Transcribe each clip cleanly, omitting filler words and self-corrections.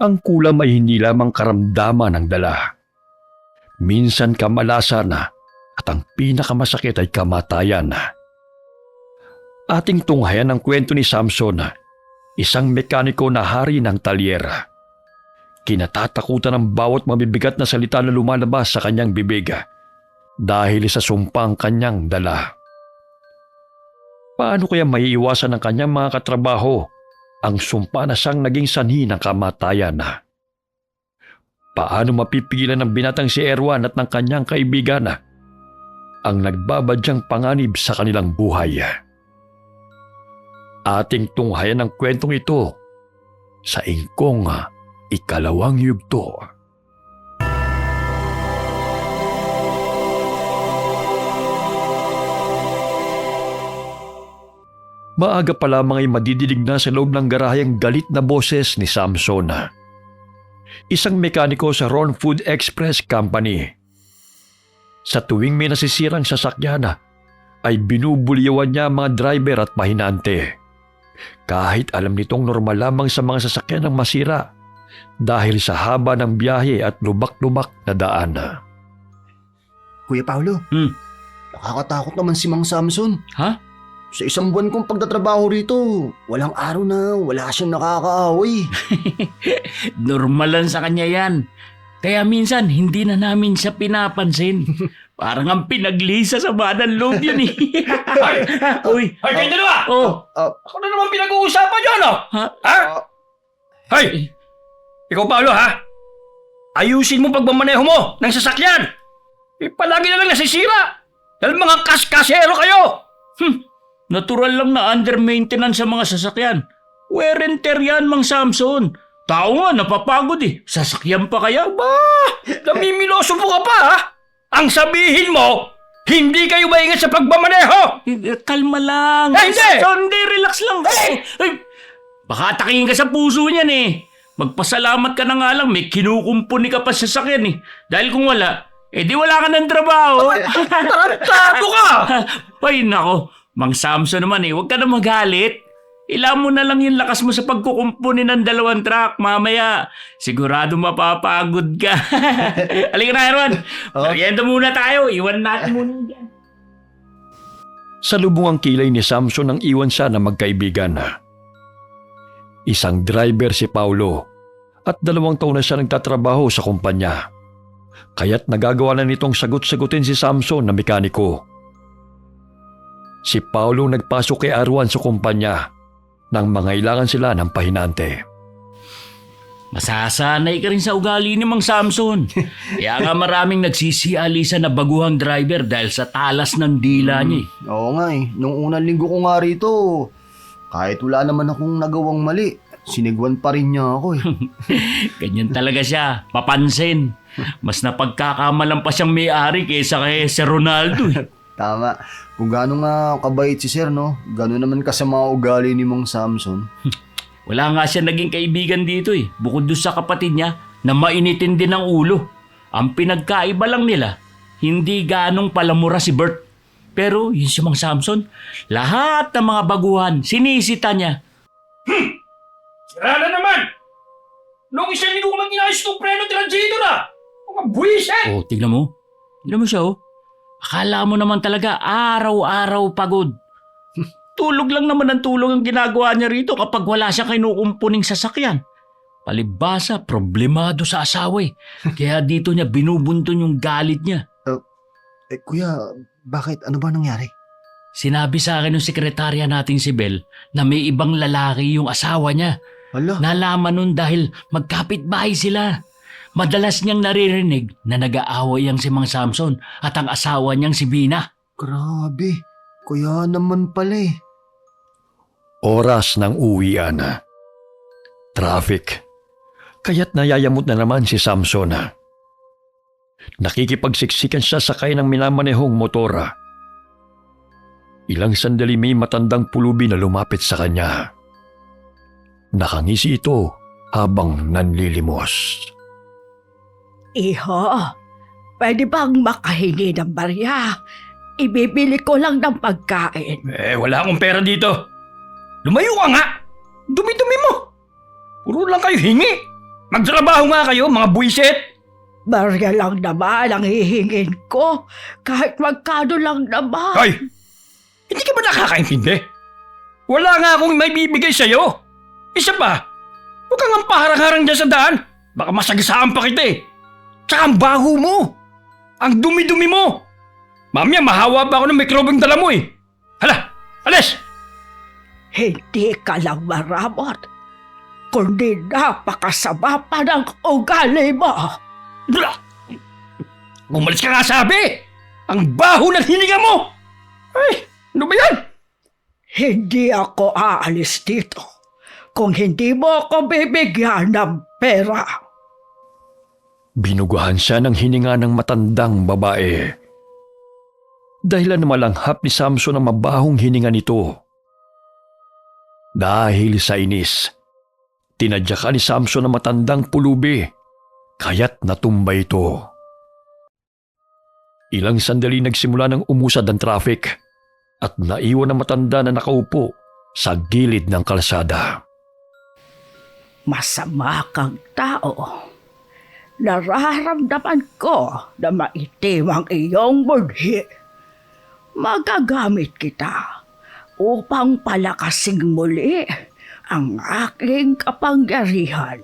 Ang kulam ay hindi lamang karamdaman ng dala. Minsan kamalasan at ang pinakamasakit ay kamatayan. Ating tunghayan ang kwento ni Samson, isang mekaniko na hari ng talyera. Kinatatakutan ng bawat mabibigat na salita na lumalabas sa kanyang bibig dahil sa sumpang kanyang dala. Paano kaya maiiwasan ng kanyang mga katrabaho ang sumpa na siyang naging sanhi ng kamatayan? Paano mapipigilan ng binatang si Erwan at ng kanyang kaibigan ang nagbabadyang panganib sa kanilang buhay? Ating tunghayan ang kwentong ito sa Ingkong Ikalawang Yugto. Maaga pa lamang ay madidinig na sa loob ng garahe ang galit na boses ni Samson, isang mekaniko sa Ron Food Express Company. Sa tuwing may nasisirang sasakyan, ay binubuliwan niya ang mga driver at pahinante. Kahit alam nitong normal lamang sa mga sasakyan ang masira dahil sa haba ng biyahe at lubak-lubak na daan. Kuya Paolo, nakakatakot naman si Mang Samson. Ha? Sa isang buwan kong pagtatrabaho rito, walang araw na wala siyang nakakaaway. Normal lang sa kanya yan. Kaya minsan hindi na namin siya pinapansin. Parang ang pinaglisa sa badan loob yun eh. Uy! Hoy, kayo dalawa! Ako na naman pinag-uusapan nyo, ano? Ha? Ha? Hoy! Ikaw, Paolo, ha? Ayusin mo pagmamaneho mo ng sasakyan! Palagi na lang nasisira! Dahil mga kaskasero kayo! Natural lang na under maintenance sa mga sasakyan. Wear and tear yan, Mang Samson. Tao nga, napapagod eh. Sasakyan pa kaya? Namimiloso mo ka pa, ha? Ang sabihin mo, hindi kayo maingat sa pagmamaneho! Kalma lang. Hindi! Hindi, relax lang. Ay, baka atakin ka sa puso niyan eh. Magpasalamat ka na nga lang, may kinukumpuni ka pa sa sasakyan eh. Dahil kung wala, di wala ka ng trabaho. Tarantado ka! Ay, nako. Mang Samson naman huwag ka na magalit. Ila mo na lang yung lakas mo sa pagkukumpuni ng 2 truck. Mamaya, sigurado mapapagod ka. Halika na, Erwan. Merienda muna tayo. Iwan natin muna dyan. Sa lubong ang kilay ni Samson ang iwan siya na magkaibigan. Isang driver si Paulo at 2 taon na siya nagtatrabaho sa kumpanya. Kaya't nagagawa na nitong sagot-sagutin si Samson na mekaniko. Si Paulo nagpasok kay Erwan sa kumpanya nang mangailangan sila ng pahinante. Masasanay ka rin sa ugali ni Mang Samson. Kaya nga maraming nagsisialisa na baguhang driver dahil sa talas ng dila niya. Oo nga eh, nung unang linggo ko nga rito, kahit wala naman akong nagawang mali, sinigwan pa rin niya ako eh. Ganyan talaga siya, papansin. Mas napagkakamalan pa siyang may-ari kaysa kay Sir Ronaldo eh. Tama, kung gaano nga kabait si Sir, no? Gano'n naman kasama ugali ni Mang Samson. Wala nga siya naging kaibigan dito eh. Bukod doon sa kapatid niya na mainitin din ang ulo. Ang pinagkaiba lang nila, hindi ganong palamura si Bert. Pero yun si Mang Samson, lahat ng mga baguhan, sinisita niya. Sira na naman! Noong isang linggo ko lang inayos itong preno transito na! Mga buwisit! Oh, tignan mo. Tignan mo siya oh. Akala mo naman talaga araw-araw pagod. Tulog lang naman ang tulog ang ginagawa niya rito kapag wala siyang kinukumpuning sasakyan. Palibhasa, problemado sa asawa eh. Kaya dito niya binubunton yung galit niya. Kuya, bakit? Ano ba nangyari? Sinabi sa akin ng sekretarya nating si Bel na may ibang lalaki yung asawa niya. Hala, Nalaman nun dahil magkapit-bahay sila. Madalas niyang naririnig na nag-aaway ang si Mang Samson at ang asawa niyang si Bina. grabe. Kuya naman pala eh. Oras ng uwian. Traffic. Kaya't nayayamot na naman si Samson. Nakikipagsiksikan siya sakay ng minamanehong motor. Ilang sandali may matandang pulubi na lumapit sa kanya. Nakangisi ito habang nanlilimos. Iho, pwede bang makahingi ng barya? Ibibili ko lang ng pagkain. Wala akong pera dito. Lumayo ka nga! Dumi-dumi mo! Puro lang kayo hingi! Magtrabaho nga kayo, mga buwisit! Barya lang naman ang hihingin ko. Kahit magkano lang naman. Hoy! Hindi ka ba nakakaintindi? Wala nga akong may bibigay sa'yo. Isa pa, huwag kang ang paharang-harang dyan sa daan. Baka masagasaan pa kita eh. Tsaka ang baho mo. Ang dumi-dumi mo. Mamaya mahawa pa ako ng mikrobong dala mo eh. Hala, alis! Hindi ka lang maramot, kundi napakasama pa ng ugali mo. Blah! Umalis ka nga sabi! Ang baho ng hininga mo! Ay, ano ba yan? Hindi ako aalis dito kung hindi mo ako bibigyan ng pera. Binuguhan siya ng hininga ng matandang babae. Dahilan na malanghap ni Samson ang mabahong hininga nito. Dahil sa inis, tinadyakan ni Samson ang matandang pulubi, kaya't natumba ito. Ilang sandali nagsimula ng umusad ang traffic at naiwan ang matanda na nakaupo sa gilid ng kalsada. Masama kang tao. Nararamdaman ko na maitim ang iyong budhi. Magagamit kita upang palakasin muli ang aking kapangyarihan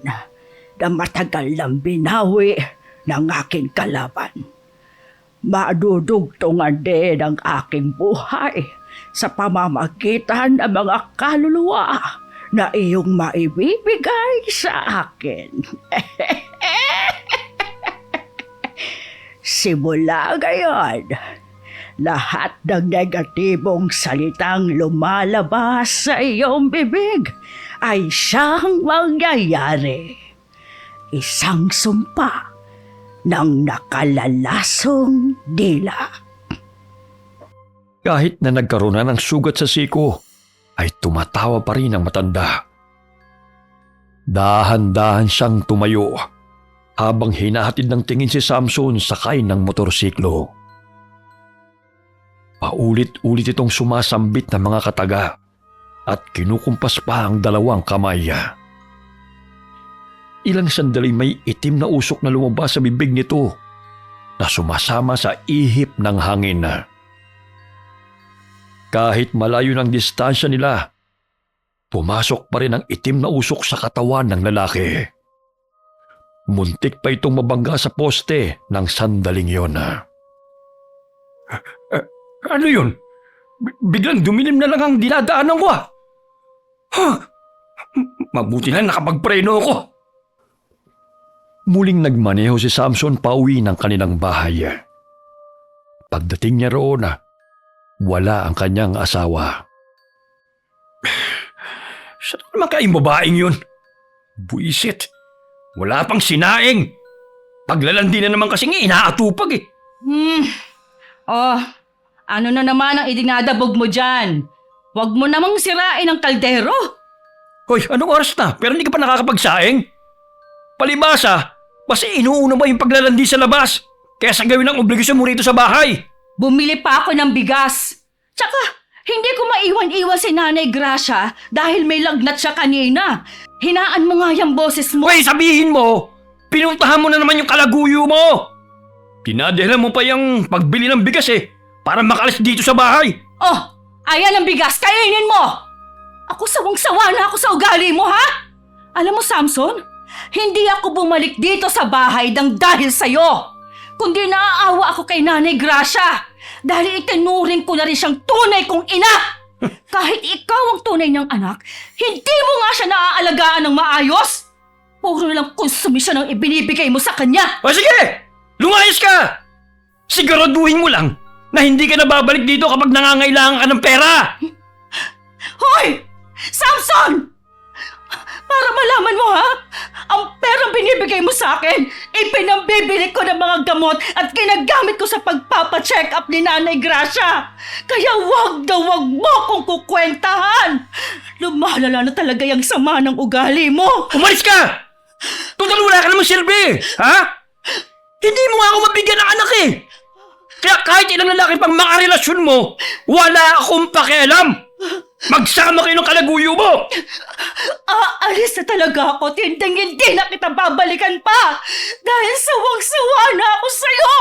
na matagal nang binawi ng aking kalaban. Madudugtungan din ang aking buhay sa pamamagitan ng mga kaluluwa na iyong maibibigay sa akin. Simula ngayon, lahat ng negatibong salitang lumalabas sa iyong bibig ay siyang mangyayari. Isang sumpa ng nakalalasong dila. Kahit na nagkaroon na ng sugat sa siko, ay tumatawa pa rin ang matanda. Dahan-dahan siyang tumayo habang hinahatid ng tingin si Samson sakay ng motorsiklo. Paulit-ulit itong sumasambit ng mga kataga at kinukumpas pa ang dalawang kamay. Ilang sandali may itim na usok na lumabas sa bibig nito na sumasama sa ihip ng hangin. Kahit malayo ng distansya nila, pumasok pa rin ang itim na usok sa katawan ng lalaki. Muntik pa itong mabangga sa poste ng sandaling yon. Ano yun? Biglang dumilim na lang ang dinadaanan ko ah. Mabuti lang nakapagpreno ako. Muling nagmaneho si Samson pauwi ng kanilang bahay. Pagdating niya roon, wala ang kanyang asawa. Saan naman kayong babaeng yun? Buisit. Wala pang sinaing. Paglalandi na naman kasing inaatupag eh. Oh, ano na naman ang idinadabog mo dyan? Huwag mo namang sirain ang kaldero. Hoy, anong oras na? Pero hindi ka pa nakakapagsaing? Palibasa, mas inuuna mo yung paglalandi sa labas kaysa gawin ang obligasyon mo rito sa bahay. Bumili pa ako ng bigas. Tsaka, hindi ko maiwan-iwan si Nanay Gracia dahil may lagnat siya kanina. Hinaan mo nga yung boses mo. Hoy, sabihin mo, pinuntahan mo na naman yung kalaguyo mo. Dinadahilan mo pa yung pagbili ng bigas eh, para makalis dito sa bahay. Oh, ayan ang bigas, kainin mo! Ako sawang-sawa na ako sa ugali mo, ha? Alam mo, Samson, hindi ako bumalik dito sa bahay dahil sa'yo. Kundi naaawa ako kay Nanay Gracia dahil itinuring ko na rin siyang tunay kong ina. Kahit ikaw ang tunay niyang anak, hindi mo nga siya naaalagaan ng maayos. Puro na lang konsumisyon ang ibinibigay mo sa kanya. O sige, lumayas ka! Siguraduhin mo lang na hindi ka na babalik dito kapag nangangailangan ka ng pera. Hoy! Samson! Para malaman mo, ha? Ang perang binibigay mo sa akin, ipinambibili ko ng mga gamot at ginagamit ko sa pagpapacheck up ni Nanay Gracia. Kaya wag mo akong kukwentahan. Lumalala na talaga yung sama ng ugali mo. Umalis ka! Total wala ka namang silbi, ha? Hindi mo nga ako mabigyan ng anak eh. Kaya kahit ilang lalaki pang makarelasyon mo, wala akong pakialam. Magsama kayo ng kalaguyo mo! Aalis na talaga ako. Hindi na kita babalikan pa. Dahil sawang-sawa na ako sa'yo.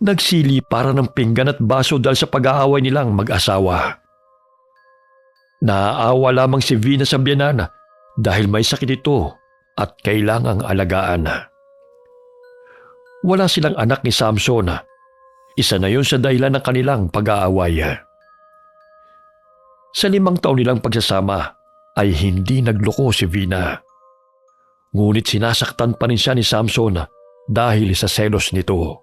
Nagsili para ng pinggan at baso dahil sa pag-aaway nilang mag-asawa. Naaawa lamang si Vina sa biyanan dahil may sakit ito at kailangang alagaan. Wala silang anak ni Samson. Isa na yun sa dahilan ng kanilang pag-aaway. Sa 5 taon nilang pagsasama ay hindi nagloko si Vina. Ngunit sinasaktan pa rin siya ni Samson dahil sa selos nito.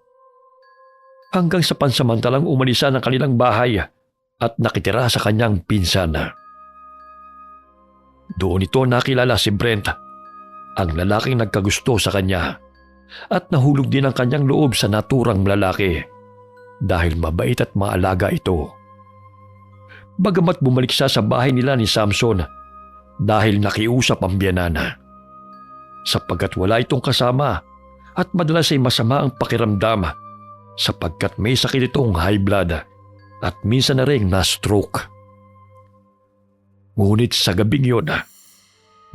Hanggang sa pansamantalang umalis siya ng kanilang bahay at nakitira sa kanyang pinsan. Doon ito nakilala si Brent, ang lalaking nagkagusto sa kanya, at nahulog din ang kanyang loob sa naturang lalaki dahil mabait at maalaga ito. Bagamat bumalik siya sa bahay nila ni Samson dahil nakiusap ang biyanan. Sapagkat wala itong kasama at madalas ay masama ang pakiramdam sapagkat may sakit itong high blood at minsan na rin na-stroke. Ngunit sa gabing yun,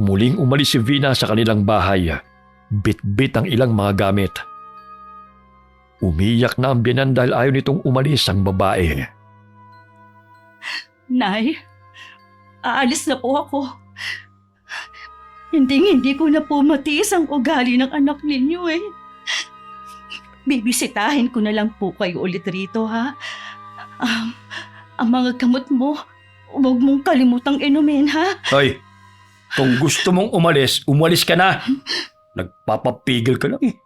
muling umalis si Vina sa kanilang bahay, bit-bit ang ilang mga gamit. Umiyak na ang biyanan dahil ayaw nitong umalis ang babae. Nay, aalis na po ako. Hindi ko na po matiis ang ugali ng anak ninyo eh. Bibisitahin ko na lang po kayo ulit rito ha. Ang mga gamot mo, huwag mong kalimutang inumin ha. Hoy, kung gusto mong umalis ka na. Nagpapapigil ka lang eh.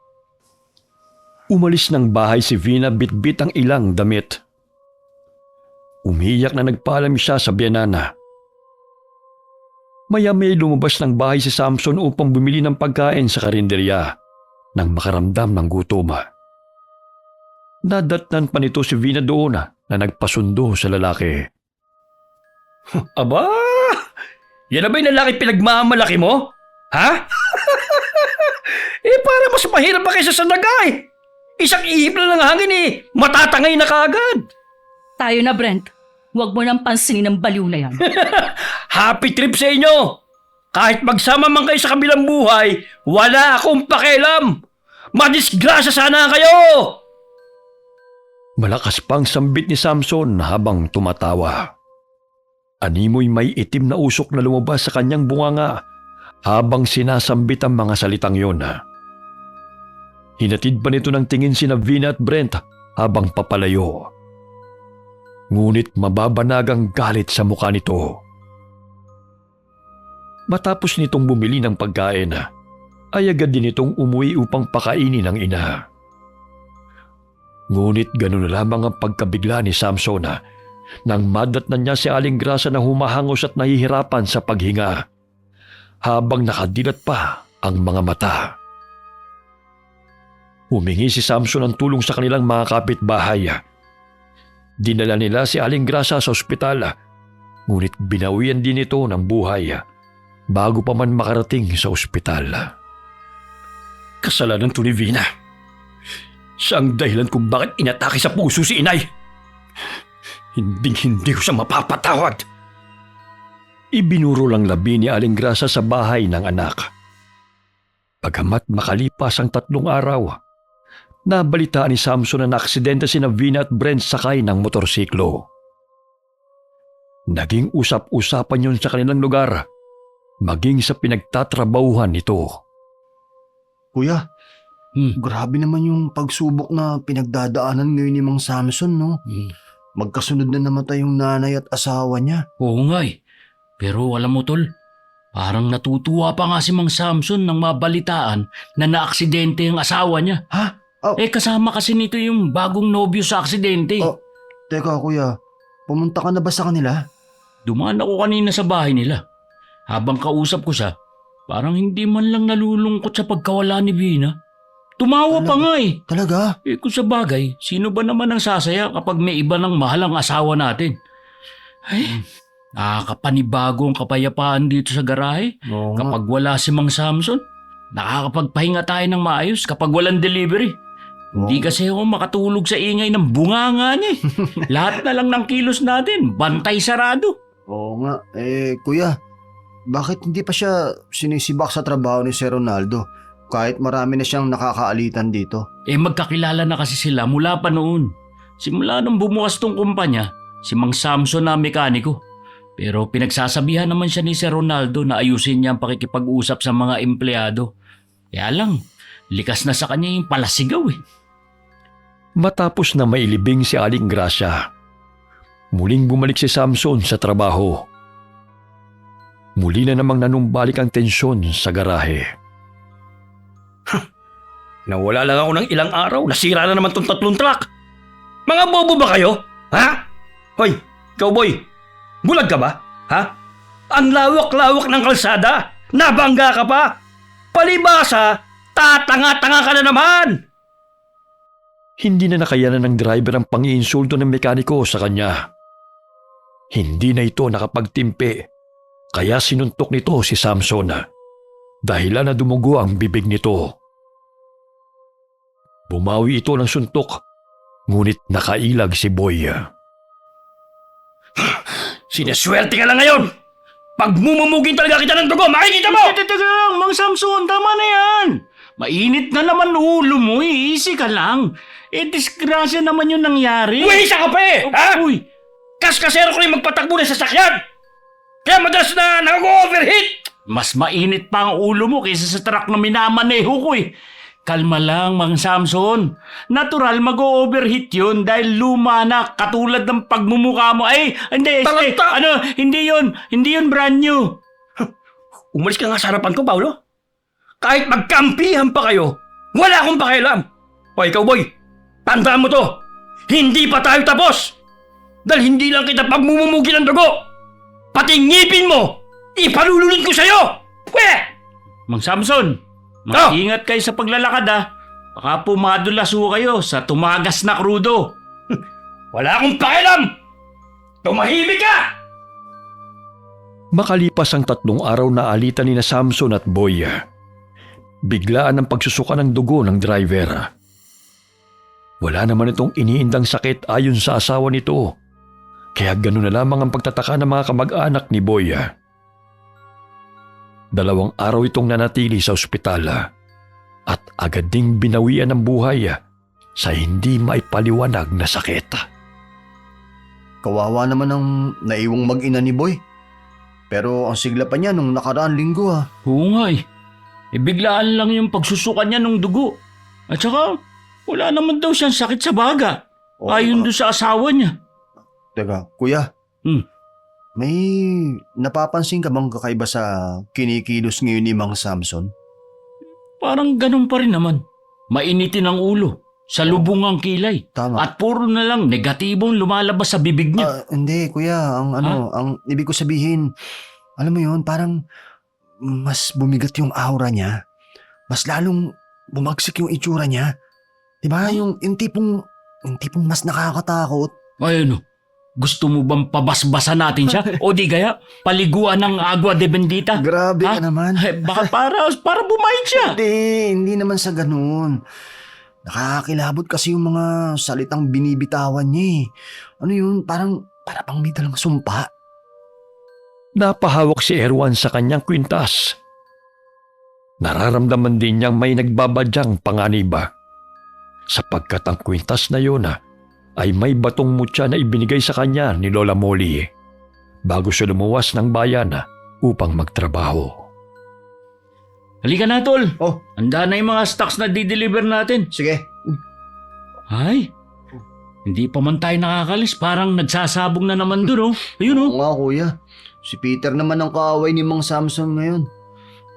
Umalis ng bahay si Vina bit-bit ang ilang damit. Umiyak na nagpaalam siya sa biyanana. Maya-may lumabas ng bahay si Samson upang bumili ng pagkain sa karinderya nang makaramdam ng gutom. Nadatnan pa nito si Vina doon na nagpasundo sa lalaki. Aba, yan na ba yung lalaki pinagmamalaki mo? Ha? Para mas mahirap pa kaysa sa daga eh. Isang ihip na ng hangin eh, matatangay na kaagad. Tayo na Brent, huwag mo nang pansinin ang baliw na yan. Happy trip sa inyo! Kahit magsama man kayo sa kabilang buhay, wala akong pakialam! Madisgrasya sana kayo! Malakas pang sambit ni Samson habang tumatawa. Animoy may itim na usok na lumabas sa kanyang bunganga habang sinasambit ang mga salitang yun. Hinatid pa nito ng tingin sina Vina at Brent habang papalayo. Ngunit mababanag ang galit sa mukha nito. Matapos nitong bumili ng pagkain, ay agad din itong umuwi upang pakainin ang ina. Ngunit ganun na lamang ang pagkabigla ni Samson nang madatnan niya si Aling Grasa na humahangos at nahihirapan sa paghinga habang nakadilat pa ang mga mata. Humingi si Samson ng tulong sa kanilang mga kapitbahay. Dinala nila si Aling Grasa sa ospital, ngunit binawian din ito ng buhay bago pa man makarating sa ospital. Kasalanan to ni Vina. Siya ang dahilan kung bakit inatake sa puso si inay. Hindi ko siya mapapatawad. Ibinuro lang labi ni Aling Grasa sa bahay ng anak. Pagkamat makalipas ang 3 araw, nabalitaan ni Samson na naaksidente sina Vina at Brent sakay ng motorsiklo. Naging usap-usapan yun sa kanilang lugar, maging sa pinagtatrabahuhan nito. Kuya, grabe naman yung pagsubok na pinagdadaanan ngayon ni Mang Samson, no? Magkasunod na namatay yung nanay at asawa niya. Oo nga eh. Pero alam mo tol, parang natutuwa pa nga si Mang Samson nang mabalitaan na naaksidente ang asawa niya. Ha? Oh. Kasama kasi nito yung bagong nobyo sa aksidente. Oh. Teka kuya, pumunta ka na ba sa kanila? Dumaan ako kanina sa bahay nila. Habang kausap ko siya, parang hindi man lang nalulungkot sa pagkawala ni Vina. Tumawa pa nga eh. Talaga? Kung sa bagay, sino ba naman ang sasaya kapag may iba ng mahal ang asawa natin? Ay, nakakapanibago ang kapayapaan dito sa garahe. Oo nga. Kapag wala si Mang Samson, nakakapagpahinga tayo ng maayos kapag walang delivery. Hindi kasi ako makatulog sa ingay ng bunganga niya eh. Lahat na lang ng kilos natin, bantay sarado. Oo nga. Kuya, bakit hindi pa siya sinisibak sa trabaho ni Sir Ronaldo? Kahit marami na siyang nakakaalitan dito. Magkakilala na kasi sila mula pa noon. Simula nung bumukas tong kumpanya, si Mang Samson na mekaniko. Pero pinagsasabihan naman siya ni Sir Ronaldo na ayusin niya ang pakikipag-usap sa mga empleyado. Kaya lang, likas na sa kanya yung palasigaw eh. Matapos na mailibing si Aling Gracia, muling bumalik si Samson sa trabaho. Muli na namang nanumbalik ang tensyon sa garahe. Nawala lang ako ng ilang araw, nasira na naman tong 3 truck. Mga bobo ba kayo? Ha? Hoy, cowboy, bulag ka ba? Ha? Ang lawak-lawak ng kalsada, nabangga ka pa. Palibasa, tatanga-tanga ka na naman. Hindi na nakayanan ng driver ang pang-iinsulto ng mekaniko sa kanya. Hindi na ito nakapagtimpi, kaya sinuntok nito si Samson. Dahilan na dumugo ang bibig nito. Bumawi ito ng suntok, ngunit nakailag si Boy. Sinaswerte ka lang ngayon. Pag mumumugin talaga kita ng dugo, makikita mo! Teka lang, Mang Samson, tama na yan. Mainit na naman ulo mo, easy ka lang. Disgrasya naman yung nangyari. Uwisa ka pa eh! Ha? Uy, Kaskasero ko rin magpatakbo ng sasakyan! Kaya madalas na nag-overheat! mas mainit pa ang ulo mo kaysa sa truck na minamaneho ko eh. Kalma lang, Mang Samson. Natural mag-overheat yun dahil luma na katulad ng pagmumukha mo. Ay, hindi, Talanta! hindi yun brand new. Umalis ka nga sa harapan ko, Paulo. Kahit magkampihan pa kayo, wala akong pakialam. Hoy, cowboy, tandaan mo to. Hindi pa tayo tapos. Dahil hindi lang kita pagmumumugi ng dugo. Pati ngipin mo, ipalulunod ko sa'yo. Pwe! Mang Samson, mag-ingat kayo sa paglalakad ha. Baka pumadulas ho kayo sa tumagas na krudo. Wala akong pakialam. Tumahimik ka! Makalipas ang 3 araw na alitan ni na Samson at Boy, biglaan ang pagsusuka ng dugo ng driver. Wala naman itong iniindang sakit ayon sa asawa nito, kaya gano'n na lamang ang pagtataka ng mga kamag-anak ni Boy. 2 araw itong nanatili sa ospital at agad ding binawian ng buhay sa hindi maipaliwanag na sakit. Kawawa naman ang naiwang mag-ina ni Boy. Pero ang sigla pa niya nung nakaraang linggo ha. Oo nga eh. Biglaan lang yung pagsusuka niya ng dugo. At saka, wala naman daw siyang sakit sa baga. Oo, Ayon doon sa asawa niya. Teka, kuya. May napapansin ka bang kakaiba sa kinikilos ngayon ni Mang Samson? Parang ganun pa rin naman. Mainitin ang ulo. Sa lubong ang kilay. Tama. At puro na lang negatibong lumalabas sa bibig niya. Hindi, kuya. Ang ibig ko sabihin, alam mo yun, parang mas bumigat yung aura niya. Mas lalong bumagsik yung itsura niya. Diba? Yung tipong mas nakakatakot. Ay ano, gusto mo bang pabasbasan natin siya? O di kaya, paliguan ng agua de bendita? Grabe Ha? ka naman. Baka para bumayad siya. Hindi naman sa ganun. Nakakilabot kasi yung mga salitang binibitawan niya eh. Ano yun? Para pang may dalang sumpa. Napahawak si Erwan sa kanyang kwintas. Nararamdaman din niyang may nagbabadyang panganib. Sapagkat ang kwintas na yun ay may batong mutya na ibinigay sa kanya ni Lola Molly bago siya lumuwas ng bayan upang magtrabaho. Halika na, tol. Oh. Handa na yung mga stocks na di-deliver natin. Sige. Ay, hindi pa man tayo nakakalis. Parang nagsasabong na naman dun, oh. Ayun, oh. Oo nga kuya. Si Peter naman ang kaaway ni Mang Samson ngayon.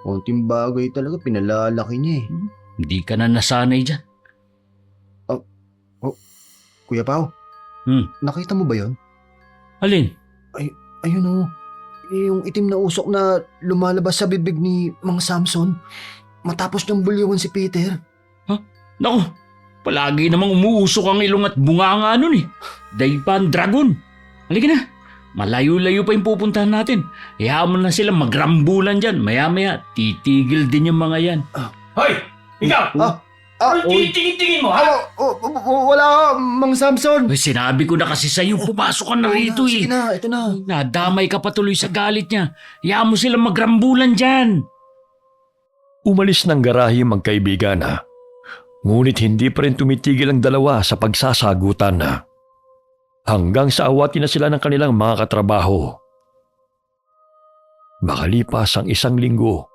Konting bagay talaga, pinalalaki niya eh. Hindi ka na nasanay dyan. Kuya Pao, nakita mo ba yon? Alin? Ayun oh. Yung itim na usok na lumalabas sa bibig ni Mang Samson matapos niyang bulyawan si Peter. Naku, palagi namang umuusok ang ilong at bunganga nun eh. Daypan dragon. Halika na. Malayo-layo pa yung pupuntahan natin. Hayaan mo na silang magrambulan dyan. Maya-maya, titigil din yung mga yan. Hoy, ikaw! Anong titingin-tingin mo, ha? Wala, Mang Samson. Uy, sinabi ko na kasi sa'yo, pumasok ka na rito Sige eh. na, ito na. Nadamay ka patuloy sa galit niya. Hayaan mo silang magrambulan dyan. Umalis ng garahe yung magkaibigan na. Ngunit hindi pa rin tumitigil ang dalawa sa pagsasagutan na. Hanggang sa awatin na sila ng kanilang mga katrabaho. Makalipas ang 1 linggo,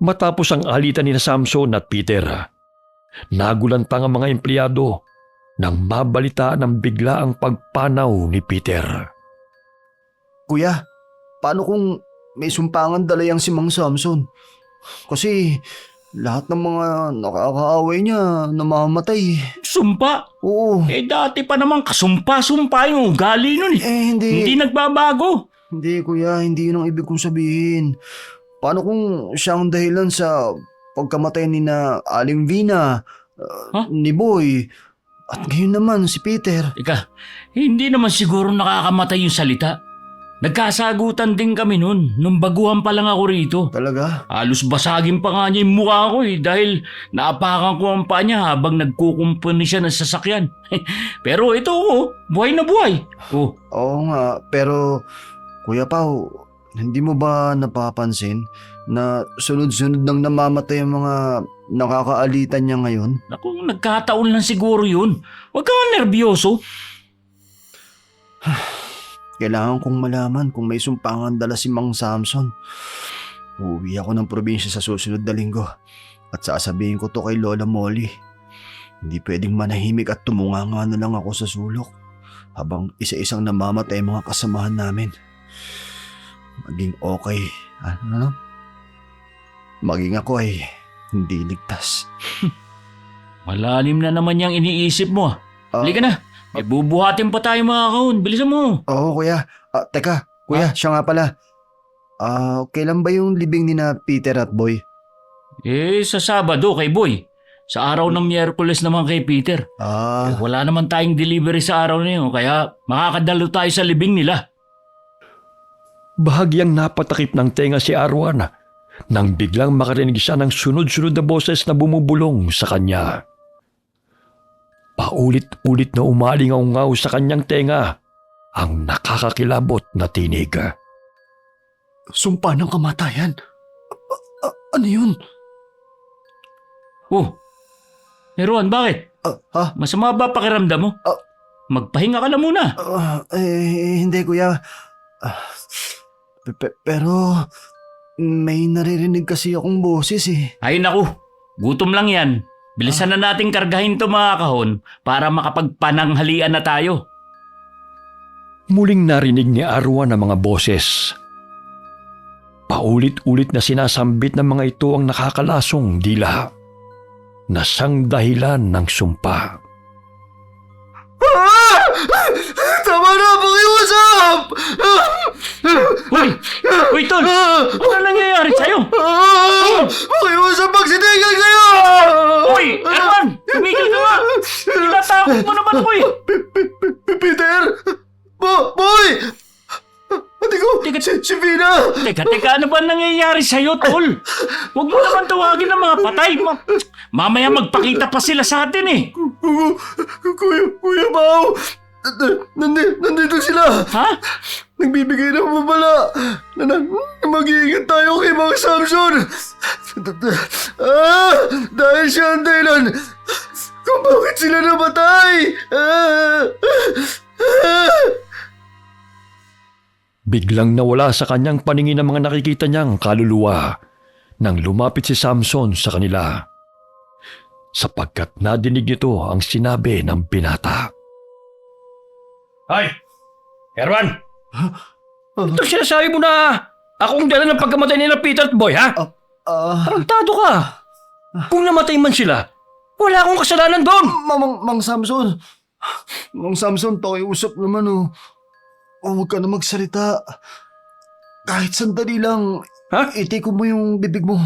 matapos ang alitan ni Samson at Peter, nagulantang ang mga empleyado nang mabalitaan ng bigla ang pagpanaw ni Peter. Kuya, paano kung may sumpangan dalayang si Mang Samson? Kasi lahat ng mga nakakaaway niya namamatay. Sumpa. Oo. Dati pa naman kasumpa-sumpa yung ugali nun eh. Hindi. Hindi nagbabago. Hindi, kuya. Hindi yun ang ibig kong sabihin. Paano kung siya ang dahilan sa pagkamatay ni na Aling Vina, ni Boy, at ngayon naman si Peter? Ika, hindi naman siguro nakakamatay yung salita. Nagkasagutan din kami nun, nung baguhan pa lang ako rito. Talaga? Halos basagin pa nga niya yung mukha ko eh dahil naapakan ko ang paa niya habang nagkukumpuni siya ng sasakyan. Pero ito buhay na buhay. Oh, Oo nga, pero Kuya Pao, hindi mo ba napapansin na sunod-sunod nang namamatay ang mga nakakaalitan niya ngayon? naku, nagkataon lang siguro yun. Huwag kang nerbiyoso. Kailangan kong malaman kung may sumpangan dala si Mang Samson. Uuwi ako ng probinsya sa susunod na linggo at sasabihin ko to kay Lola Molly. Hindi pwedeng manahimik at tumunganga na lang ako sa sulok habang isa-isang namamatay ang mga kasamahan namin. Maging okay. Ano? Maging ako ay hindi ligtas. Malalim na naman yung iniisip mo. Halika na. May bubuhatin pa tayo mga kahon. Bilisan mo. Oo, kuya. Teka, kuya, siya nga pala. Kailan ba yung libing ni na Peter at Boy? Sa Sabado kay Boy. Sa araw ng Miyerkules naman kay Peter. Wala naman tayong delivery sa araw na yun. Kaya makakadalo tayo sa libing nila. Bahagyang napatakip ng tenga si Arwan nang biglang makarinig siya ng sunod-sunod na boses na bumubulong sa kanya. Paulit-ulit na umalingaw-ngaw sa kanyang tenga ang nakakakilabot na tinig. Sumpa ng kamatayan? Ano yun? Oh, Ron, bakit? Masama ba pakiramdam mo? Magpahinga ka na muna. Hindi kuya. Pero may naririnig kasi akong boses eh. Ay naku, gutom lang yan. Bilisan na nating kargahin to mga kahon para makapagpananghalian na tayo. Muling narinig ni Arwan ang mga boses. Paulit-ulit na sinasambit ng mga ito ang nakakalasong dila na siyang dahilan ng sumpa. Tama na! Pakiusap! Uy, Tol! Ano nangyayari sa'yo? Pakiusap! Magsitingan kayo! Uy, Erwan! Tumigil ka nga! Tinatakot mo naman ako eh! Peter! Boy! Ate ko! Si Vina! Teka, ano ba nangyayari sa'yo, Tol? Huwag mo naman tawagin ng mga patay. Mamaya magpakita pa sila sa atin eh. Kuya Pao! Nandito sila! Ha? Nagbibigay ng babala na mag-iingat tayo kay Mang Samson! Dahil siya ang dahilan kung bakit sila namatay! Biglang nawala sa kanyang paningin ang mga nakikita niyang kaluluwa nang lumapit si Samson sa kanila. Sapagkat nadinig nito ang sinabi ng binata. Hoy! Erwan! Ito sinasabi mo na akong dala ng pagkamatay nila Peter at Boy, ha? Tarantado ka! Kung namatay man sila, wala akong kasalanan doon! Mang Samson! Mang Samson, pakiusap naman oh. Huwag ka na magsalita. Kahit sandali lang, itiko mo yung bibig mo.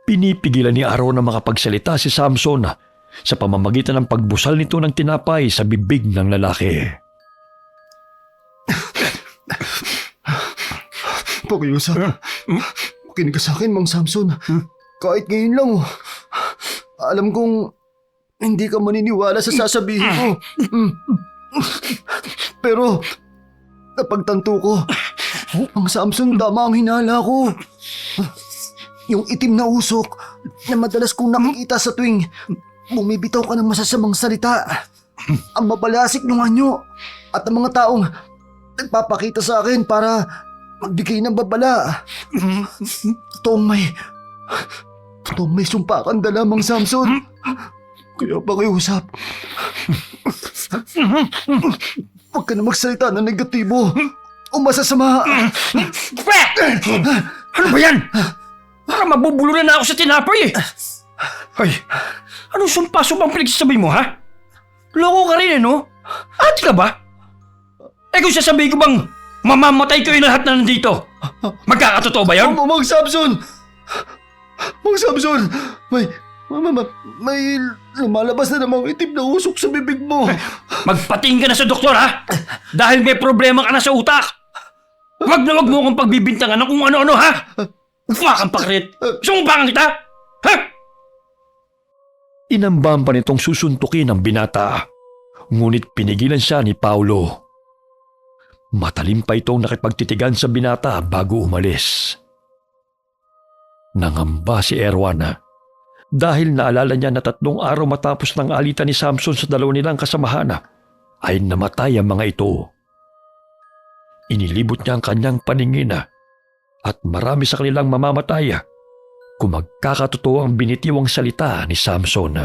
Pinipigilan ni Aaron na makapagsalita si Samson sa pamamagitan ng pagbusal nito ng tinapay sa bibig ng lalaki. Pakiusap. Makinig ka sa akin, Mang Samson. Kahit ngayon lang, alam kong hindi ka maniniwala sa sasabihin ko. Pero, napagtanto ko, Mang Samson, tama ang hinala ko. Yung itim na usok na madalas kong nakikita sa tuwing bumibitaw ka ng masasamang salita. Ang mabalasik ng anyo at ang mga taong nagpapakita sa akin para magbigay ng babala. Totoong may sumpa kang dala, Mang Samson. Kaya pakiusap. Huwag ka na magsalita ng negatibo o masasama. Ano ba yan? Baka mabubulunan na ako sa tinapay eh. Ay, anong sumpa-sumpang pinagsasabi mo ha? Loko ka rin eh no? Ate ka ba? Eh kung sasabihin ko bang mamamatay kayo lahat na nandito, magkakatotoo ba yun? Mang Samson! Mang Samson! May lumalabas na namang itim na usok sa bibig mo. Magpatingin ka na sa doktor ha? Dahil may problema ka na sa utak. Wag na wag mo akong pagbibintangan ng kung ano-ano ha? Ufa kang pakrit. Gusto mo bangan kita? Ha? Inambahan pa nitong susuntukin ang binata. Ngunit pinigilan siya ni Paulo. Matalim pa itong nakipagtitigan sa binata bago umalis. Nangamba si Erwan dahil naalala niya na 3 araw matapos ng alitan ni Samson sa 2 nilang kasamahan ay namatay ang mga ito. Inilibot niya ang kanyang paningin at marami sa kanilang mamamatay kung magkakatotoo ang binitiwang salita ni Samson.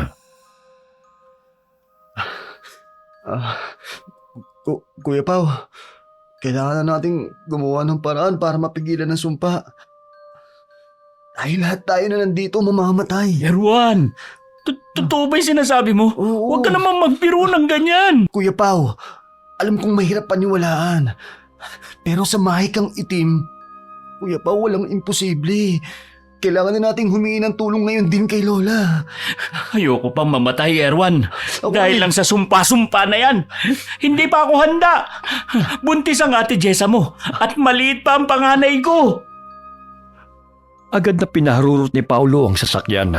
Kuya Pao, kailangan na nating gumawa ng paraan para mapigilan ang sumpa. Dahil lahat tayo na nandito mamamatay. Erwan, totoo ba yung sinasabi mo? Oo. Huwag ka naman magbiro ng ganyan. Kuya Pao, alam kong mahirap paniwalaan. Pero sa mahikang itim, Kuya Pao, walang imposible. Kailangan na nating humingi ng tulong ngayon din kay Lola. Ayoko pang mamatay, Erwan. Okay. Dahil lang sa sumpa-sumpa na yan. Hindi pa ako handa. Buntis ang ate Jessa mo at maliit pa ang panganay ko. Agad na pinaharurot ni Paulo ang sasakyan.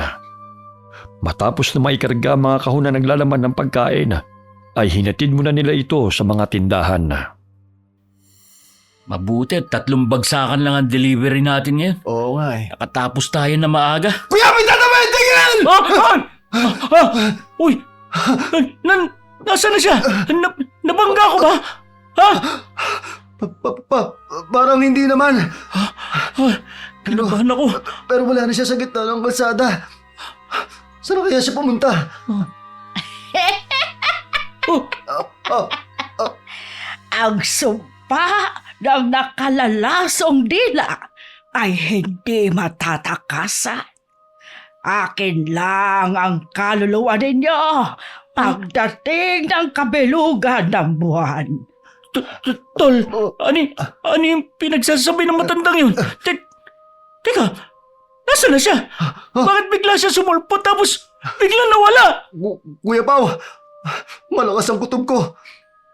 Matapos na maikarga ang mga kahon na naglalaman ng pagkain, ay hinatid muna nila ito sa mga tindahan. Mabuti, 3 bagsakan lang ang delivery natin ngayon. Oo nga eh. Nakatapos tayo na maaga. Kuya, may tatamayin! Tingnan! Uy! Nasaan na siya? Nabangga ko ba? Ha? Parang hindi naman. Kinabahan ako. Pero wala na siya sa gitna ng kalsada. Saan kaya siya pumunta? Ang sumpa ng nakalalasong dila ay hindi matatakasan. Akin lang ang kaluluwa ninyo pagdating ng kabilugan ng buwan. Tol, ano yung pinagsasabi ng matandang yun? Teka, nasa na siya? Bakit bigla siya sumulpot tapos biglang nawala? Kuya Pao, malakas ang kutob ko.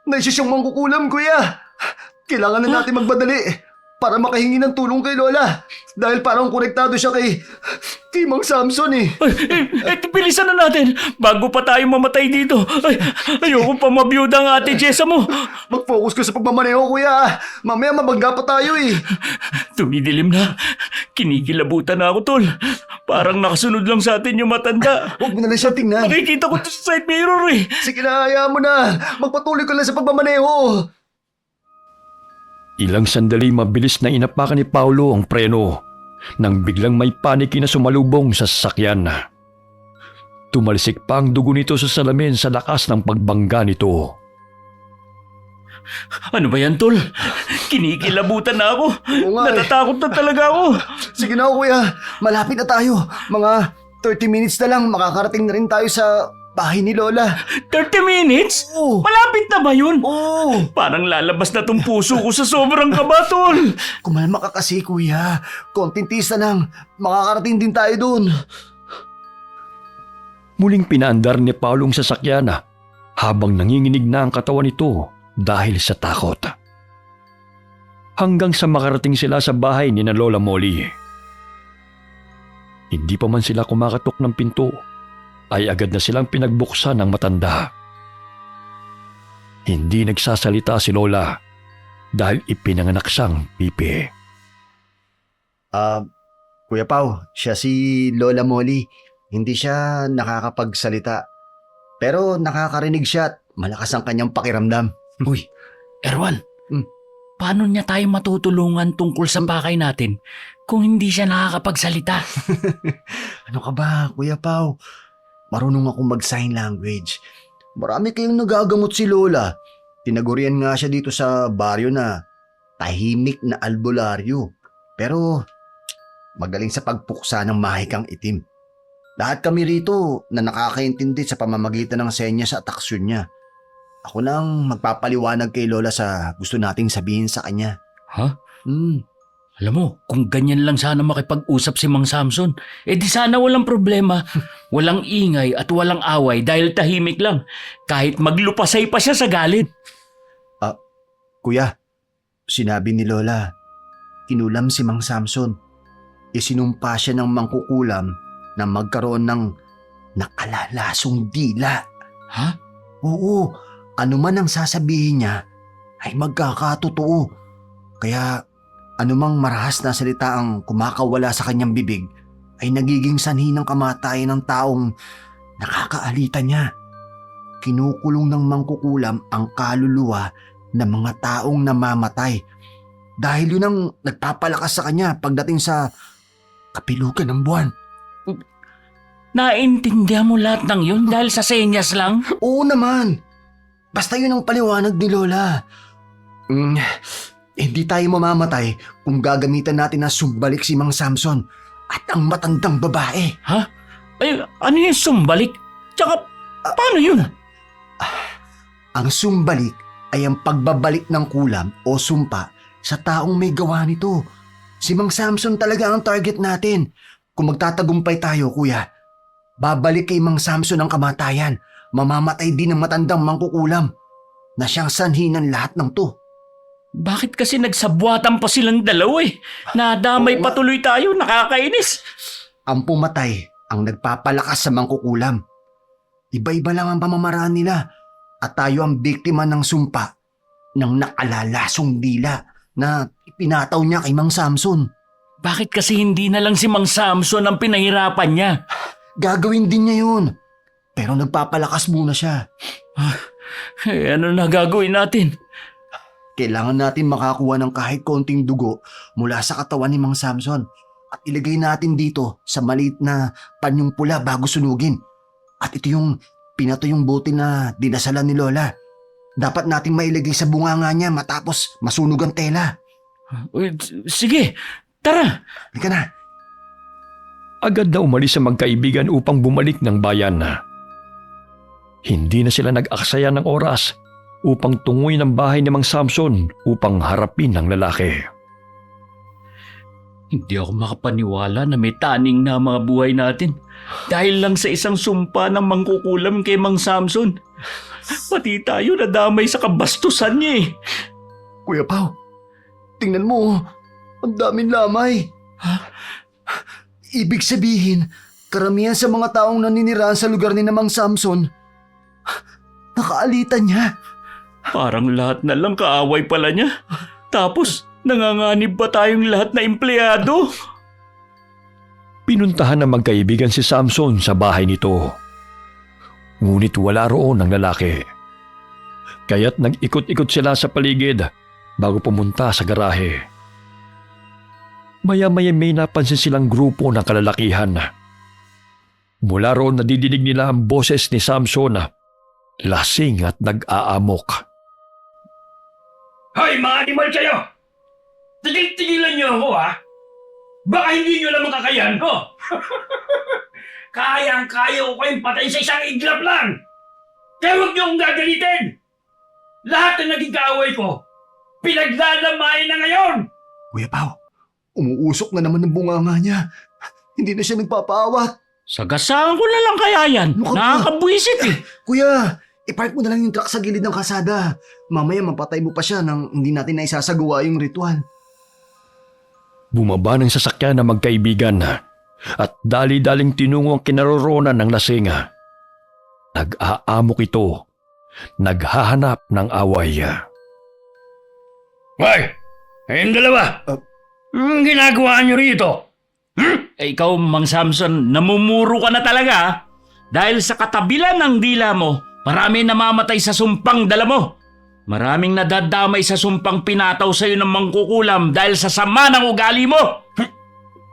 Naisip siyang mangkukulam, kuya. Kailangan na natin magbadali para makahingi ng tulong kay Lola. Dahil parang konektado siya kay Mang Samson eh. Bilisan na natin bago pa tayo mamatay dito. Ayoko pa mabiyuda ang ate Jessa mo. Mag-focus ka sa pagmamaneho, kuya. Mamaya mabangga pa tayo eh. Tumidilim na. Kinikilabutan na ako, tol. Parang nakasunod lang sa atin yung matanda. Huwag mo na lang siya tingnan. Nakikita ko to sa side mirror eh. Sige na, hayaan mo na. Magpatuloy ka lang sa pagmamaneho. Ilang sandali mabilis na inapakan ni Paulo ang preno nang biglang may paniki na sumalubong sa sasakyan. Tumalsik pa ang dugo nito sa salamin sa lakas ng pagbangga nito. Ano ba yan, tol? Kinikilabutan na ako. Oo nga eh. Natatakot na talaga ako. Sige na, kuya. Malapit na tayo. Mga 30 minutes na lang makakarating na rin tayo sa bahay ni Lola. 30 minutes? Oo. Malapit na ba yun? Oo. Parang lalabas na tong puso ko sa sobrang kaba, tol. Kumalma ka kasi, kuya. Konting tiis na lang. Makakarating din tayo dun. Muling pinaandar ni Paulo ang sasakyan habang nanginginig na ang katawan nito dahil sa takot. Hanggang sa makarating sila sa bahay ni na Lola Molly. Hindi pa man sila kumakatok ng pinto, ay agad na silang pinagbuksan ng matanda. Hindi nagsasalita si Lola dahil ipinanganak siyang pipi. Kuya Pao, siya si Lola Molly. Hindi siya nakakapagsalita. Pero nakakarinig siya at malakas ang kanyang pakiramdam. Uy, Erwan, Hmm. paano niya tayo matutulungan tungkol sa pakay natin kung hindi siya nakakapagsalita? Ano ka ba, Kuya Pao? Marunong akong mag-sign language. Marami kayong nagagamot si Lola. Tinagurian nga siya dito sa baryo na tahimik na albularyo. Pero magaling sa pagpuksa ng mahikang itim. Lahat kami rito na nakakaintindi sa pamamagitan ng senyas at aksyon niya. Ako nang magpapaliwanag kay Lola sa gusto nating sabihin sa kanya. Ha? Hmm. Alam mo, kung ganyan lang sana makipag-usap si Mang Samson, di sana walang problema. Walang ingay at walang away dahil tahimik lang. Kahit maglupasay pa siya sa galit. Kuya, sinabi ni Lola, kinulam si Mang Samson. Isinumpa siya ng mangkukulam na magkaroon ng nakalalasong dila. Ha? Oo, ano man ang sasabihin niya ay magkakatotoo. Kaya anumang marahas na salita ang kumakawala sa kanyang bibig ay nagiging sanhi ng kamatayan ng taong nakakaalita niya. Kinukulong ng mangkukulam ang kaluluwa ng mga taong namamatay dahil yun ang nagpapalakas sa kanya pagdating sa kapilugan ng buwan. Naintindihan mo lahat ng yun dahil sa senyas lang? Oo naman. Basta yun ang paliwanag ni Lola. Hindi tayo mamamatay kung gagamitan natin na sumbalik si Mang Samson at ang matandang babae. Ha? Ay, ano yung sumbalik? Tsaka, paano yun? Ang sumbalik ay ang pagbabalik ng kulam o sumpa sa taong may gawa nito. Si Mang Samson talaga ang target natin. Kung magtatagumpay tayo, kuya, babalik kay Mang Samson ang kamatayan. Mamamatay din ang matandang mangkukulam na siyang sanhi ng lahat ng to. Bakit kasi nagsabwatan pa silang dalawa eh? Nadamay Oo nga. patuloy tayo, nakakainis. Ang pumatay ang nagpapalakas sa mangkukulam. Iba-iba lang ang pamamaraan nila at tayo ang biktima ng sumpa ng nakalalasong dila na ipinataw niya kay Mang Samson. Bakit kasi hindi na lang si Mang Samson ang pinahirapan niya? Gagawin din niya yun. Pero nagpapalakas muna siya. Ano na gagawin natin? Kailangan natin makakuha ng kahit konting dugo mula sa katawan ni Mang Samson at ilagay natin dito sa maliit na panyong pula bago sunugin. At ito yung pinatuyong bote na dinasalan ni Lola. Dapat nating mailagay sa bunganga niya matapos masunog ang tela. Sige, tara. Halika na. Agad na umalis ang magkaibigan upang bumalik ng bayan. Hindi na sila nag-aksaya ng oras upang tungoy ng bahay ni Mang Samson upang harapin ang lalaki. Hindi ako makapaniwala na may taning na ang mga buhay natin dahil lang sa isang sumpa ng mangkukulam kay Mang Samson. Pati tayo nadamay sa kabastusan niya eh. Kuya Pao, tingnan mo. Ang daming lamay. Ibig sabihin, karamihan sa mga taong naninirahan sa lugar ni Mang Samson, nakaalitan niya. Parang lahat na lang kaaway pala niya. Tapos, nanganganib pa tayong lahat na empleyado. Pinuntahan ng magkaibigan si Samson sa bahay nito. Ngunit wala roon ang lalaki. Kaya't nag-ikot-ikot sila sa paligid bago pumunta sa garahe. Maya-maya may napansin silang grupo ng kalalakihan. Mula roon nadidinig nila ang boses ni Samson, lasing at nag-aamok. Hoy, mga animal kayo! Tigil-tigilan niyo ako, ha? Baka hindi niyo naman kakayahan ko. Kayang-kaya ko kayong patayin sa isang iglap lang. Kaya huwag niyo akong gagalitin. Lahat ng naging kaaway ko, pinaglalamayan na ngayon. Kuya Pao, umuusok na naman ng bunganga niya. Hindi na siya nagpapaawat. Sagasaan ko na lang kaya yan. Ano ka ba? Nakakabwisit eh. Kuya, ipark mo na lang yung truck sa gilid ng kalsada. Mamaya mapatay mo pa siya nang hindi natin na isasagawa yung ritual. Bumaba ng sasakyan ng magkaibigan. at dali-daling tinungo ang kinaroroonan ng lasing. Nag-aamok ito, naghahanap ng away. Hoy! Kayong dalawa! Anong ginagawa niyo rito? Ikaw, Mang Samson, namumuro ka na talaga ha? Dahil sa katabilan ng dila mo, marami namamatay sa sumpang dala mo. Maraming nadadamay sa sumpang pinataw sa iyo ng mangkukulam dahil sa sama ng ugali mo.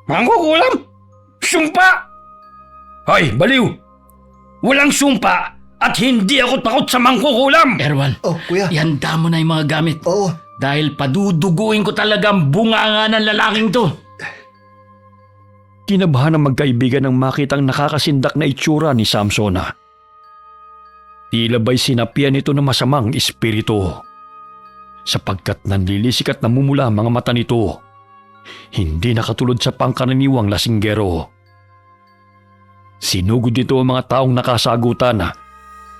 Mangkukulam? Sumpa? Hoy, baliw! Walang sumpa at hindi ako takot sa mangkukulam! Erwan, Oh, kuya. ihanda mo na yung mga gamit. Oo. Dahil paduduguin ko talaga ang bunganga ng lalaking to. Kinabahan ng magkaibigan nang makitang nakakasindak na itsura ni Samson. Tila ba'y sinapian ito ng masamang espiritu. Sapagkat nanlilisik at namumula ang mga mata nito, hindi nakatulad sa pangkaraniwang lasinggero. Sinugod nito ang mga taong nakasagutan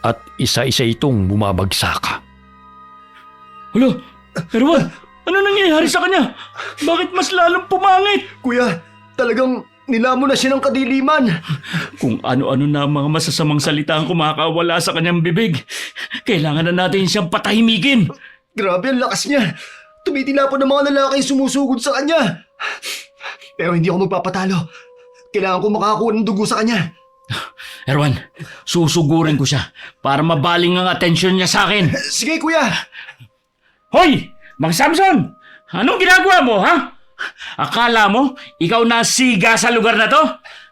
at isa-isa itong bumabagsak. Hala, Erwan, ano nangyayari sa kanya? Bakit mas lalong pumangit? Kuya, talagang nilamon na siya ng kadiliman. Kung ano-ano na ang mga masasamang salita ang kumakawala sa kanyang bibig, kailangan na natin siyang patahimikin. Grabe ang lakas niya. Tumitilapon ng mga lalaking sumusugod sa kanya. Pero hindi ako magpapatalo. Kailangan ko makakuha ng dugo sa kanya. Erwan, susugurin ko siya para mabaling ang atensyon niya sa akin. Sige, kuya. Hoy! Mang Samson! Anong ginagawa mo, ha? Akala mo, ikaw na siga sa lugar na to?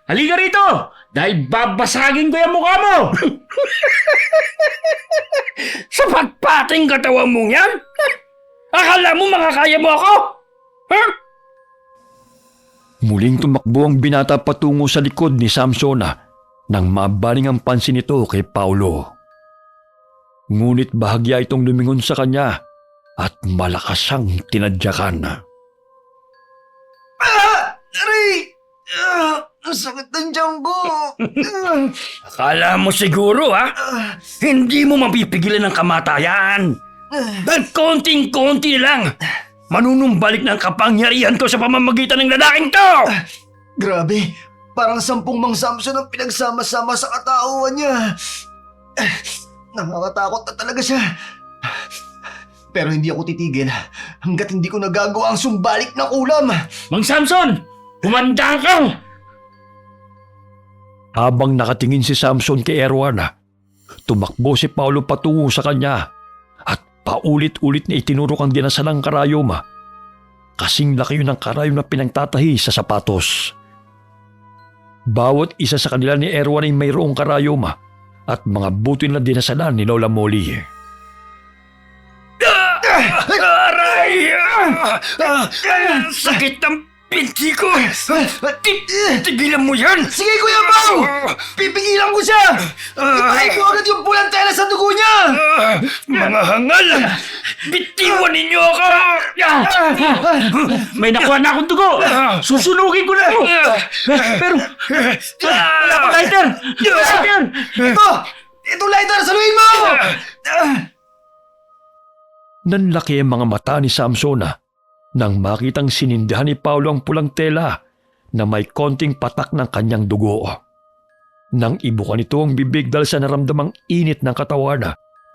Halika rito! Dahil babasagin ko yung mukha mo! Sa pagpating katawan mong yan? Akala mo makakaya mo ako? Ha? Muling tumakbo ang binata patungo sa likod ni Samson nang mabaling ang pansin nito kay Paulo. Ngunit bahagya itong lumingon sa kanya at malakas siyang tinadyakan. Aray! Ang sakit ng tiyan ko. Akala mo siguro ha? Hindi mo mapipigilan ang kamatayan. Dahil konting-konti lang. Manunumbalik ng kapangyarihan ko sa pamamagitan ng lalaking to! Grabe, parang 10 Mang Samson ang pinagsama-sama sa katauhan niya. Nakakatakot na talaga siya. Pero hindi ako titigil hanggat hindi ko nagagawa ang sumbalik ng ulam. Mang Samson! Humanda ka! Habang nakatingin si Samson kay Erwan, tumakbo si Paulo patungo sa kanya at paulit-ulit na itinurok ang dinasalang karayom. Kasing laki yun ng karayom na pinagtatahi sa sapatos. Bawat isa sa kanila ni Erwan ay mayroong karayom at mga butil na dinasalan ni Lola Molly. Aray! Sakit ng pinti ko! Tigilan mo yan! Sige, Kuya Mau! Pipigilan ko siya! Ipahid ko agad yung pulang tela sa dugo niya! Mga hangal! Bitiwan ninyo ako! May nakuha na akong dugo! Susunugin ko na ito! Pero, wala pa lighter! Lighter! Ito lighter! Saluhin mo! Nanlaki ang mga mata ni Samson nang makitang sinindihan ni Paulo ang pulang tela na may konting patak ng kanyang dugo. Nang ibukan nito ang bibig dahil sa naramdamang init ng katawan,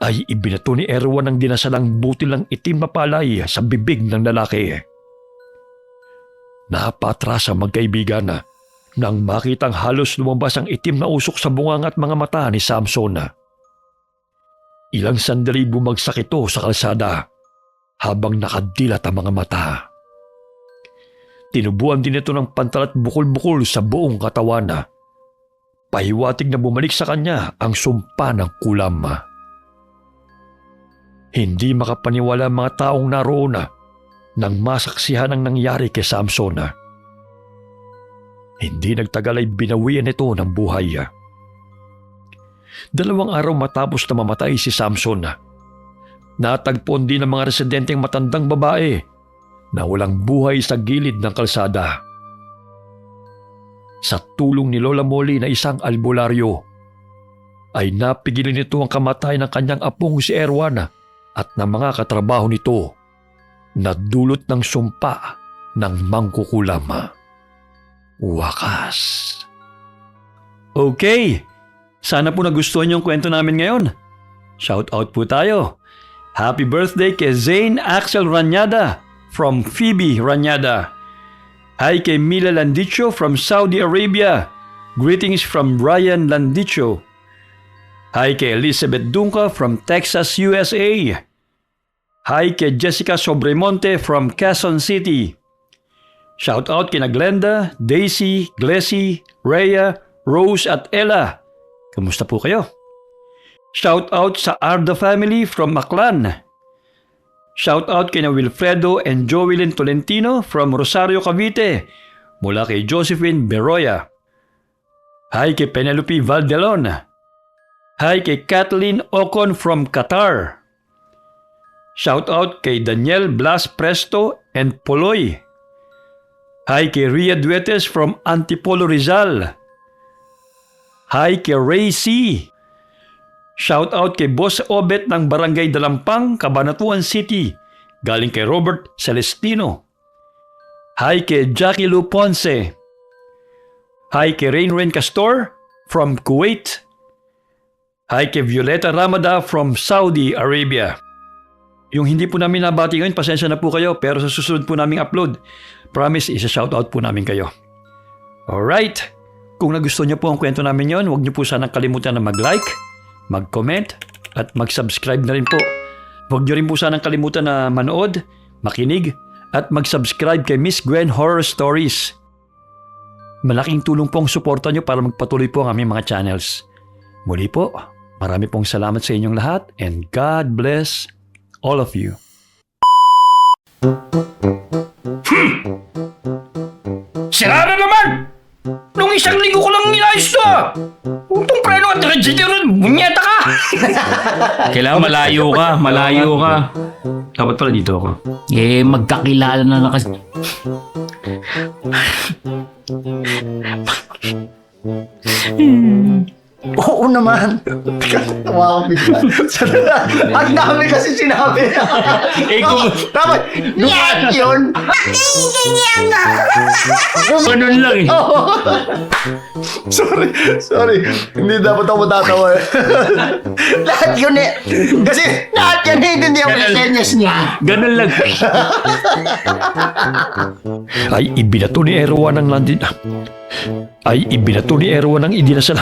ay ibinato ni Erwan ang dinasalang butil ng itim na palay sa bibig ng lalaki. Napatras ang magkaibigan nang makitang halos lumabas ang itim na usok sa bungang at mga mata ni Samson. Ilang sandali bumagsak ito sa kalsada habang nakadilat ang mga mata. Tinubuan din ito ng pantal at bukol-bukol sa buong katawan. Pahiwatig na bumalik sa kanya ang sumpa ng kulam. Hindi makapaniwala ang mga taong naroon nang masaksihan ang nangyari kay Samson. Hindi nagtagal ay binawian ito ng buhay. 2 araw matapos na mamatay si Samson, natagpuan din ng mga residenteng matandang babae na walang buhay sa gilid ng kalsada. Sa tulong ni Lola Molly na isang albularyo, ay napigilin nito ang kamatay ng kanyang apong si Erwan at ng mga katrabaho nito na dulot ng sumpa ng mangkukulam. wakas. Okay, sana po nagustuhan yung kwento namin ngayon. Shout out po tayo. Happy birthday kay Zane Axel Ranyada from Phoebe Ranyada. Hi kay Mila Landicho from Saudi Arabia. Greetings from Ryan Landicho. Hi kay Elizabeth Dunca from Texas, USA. Hi kay Jessica Sobremonte from Quezon City. Shout out kina Glenda, Daisy, Glessy, Rhea, Rose at Ella. Kamusta po kayo? Shout out sa Arda family from Maclan. Shout out kina Wilfredo and Joelyn Tolentino from Rosario, Cavite. Mula kay Josephine Beroya. Hi kay Penelope Valdelon. Hi kay Kathleen Ocon from Qatar. Shout out kay Daniel Blas Presto and Poloy. Hi kay Ria Duetes from Antipolo, Rizal. Hi kay Ray C. Shout out kay Boss Obet ng Barangay Dalampang, Cabanatuan City. Galing kay Robert Celestino. Hi kay Jackie Lu Ponce. Hi kay Rain Castor from Kuwait. Hi kay Violeta Ramada from Saudi Arabia. Yung hindi po namin nabati ngayon, pasensya na po kayo, pero sa susunod po naming upload, promise, isa-shoutout po namin kayo. Alright, kung nagustuhan niyo po ang kwento namin yon, huwag niyo po sanang kalimutan na mag-like, mag-comment, at mag-subscribe na rin po. Huwag niyo rin po sanang kalimutan na manood, makinig, at mag-subscribe kay Miss Gwen Horror Stories. Malaking tulong po ang suporta niyo para magpatuloy po ang aming mga channels. Muli po, marami pong salamat sa inyong lahat, and God bless all of you. Sira na naman! Nung isang linggo ko lang inayos to! Itong preno at register, bunyeta ka! Kailangan malayo ka. Dapat pala dito ako. Magkakilala na kasi. Oo naman. Tawa ko bigla. Ang dami kasi sinabi. Dapat, yan yun. Ganun lang eh. Sorry. Hindi dapat ako matatawa. Lahat yun eh. Kasi lahat yan eh. Hindi ako senyas niya. Ganun lang. Ay ibinato ni Erwan ng landin. Ay ibinato ni Erwan ng idinasal.